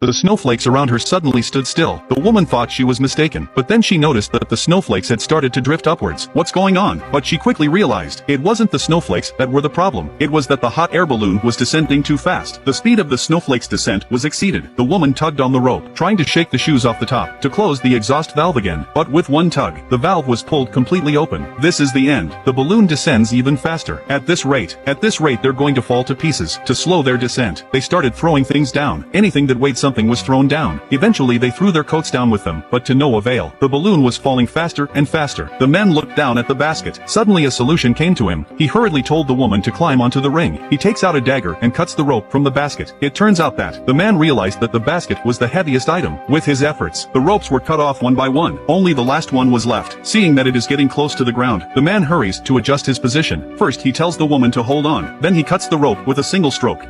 The snowflakes around her suddenly stood still. The woman thought she was mistaken, but then she noticed that the snowflakes had started to drift upwards. What's going on? But she quickly realized it wasn't the snowflakes that were the problem. It was that the hot air balloon was descending too fast. The speed of the snowflakes' descent was exceeded. The woman tugged on the rope, trying to shake the shoes off the top, to close the exhaust valve again. But with one tug, the valve was pulled completely open. This is the end. The balloon descends even faster. At this rate, they're going to fall to pieces. To slow their descent, they started throwing things down. Anything that weighed something was thrown down. Eventually they threw their coats down with them, but to no avail. The balloon was falling faster and faster. The men looked down at the basket. Suddenly a solution came to him. He hurriedly told the woman to climb onto the ring. He takes out a dagger and cuts the rope from the basket. It turns out that the man realized that the basket was the heaviest item. With his efforts, the ropes were cut off one by one. Only the last one was left. Seeing that it is getting close to the ground, the man hurries to adjust his position. First he tells the woman to hold on. Then he cuts the rope with a single stroke.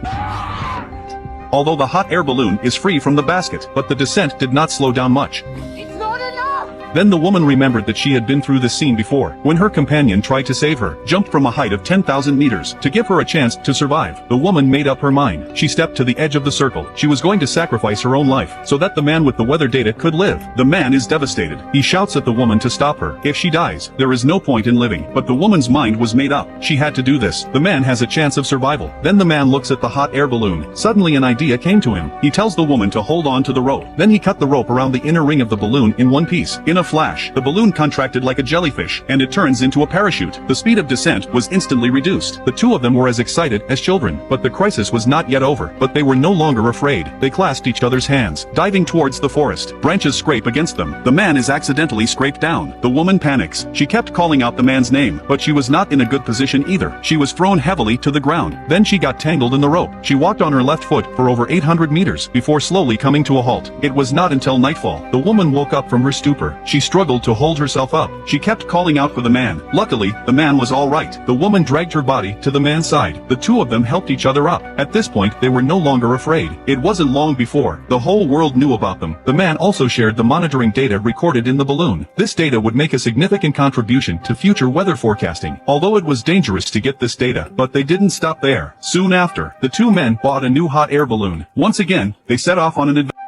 Although the hot air balloon is free from the basket, but the descent did not slow down much. Then the woman remembered that she had been through this scene before, when her companion tried to save her, jumped from a height of 10,000 meters, to give her a chance to survive. The woman made up her mind. She stepped to the edge of the circle. She was going to sacrifice her own life, so that the man with the weather data could live. The man is devastated. He shouts at the woman to stop her. If she dies, there is no point in living. But the woman's mind was made up. She had to do this. The man has a chance of survival. Then the man looks at the hot air balloon. Suddenly an idea came to him. He tells the woman to hold on to the rope. Then he cut the rope around the inner ring of the balloon in one piece. In a flash, the balloon contracted like a jellyfish, and it turns into a parachute. The speed of descent was instantly reduced. The two of them were as excited as children, but the crisis was not yet over. But they were no longer afraid. They clasped each other's hands, diving towards the forest. Branches scrape against them. The man is accidentally scraped down. The woman panics. She kept calling out the man's name, but she was not in a good position either. She was thrown heavily to the ground. Then she got tangled in the rope. She walked on her left foot for over 800 meters, before slowly coming to a halt. It was not until nightfall the woman woke up from her stupor. She struggled to hold herself up. She kept calling out for the man. Luckily, the man was all right. The woman dragged her body to the man's side. The two of them helped each other up. At this point, they were no longer afraid. It wasn't long before the whole world knew about them. The man also shared the monitoring data recorded in the balloon. This data would make a significant contribution to future weather forecasting. Although it was dangerous to get this data, but they didn't stop there. Soon after, the two men bought a new hot air balloon. Once again, they set off on an adventure.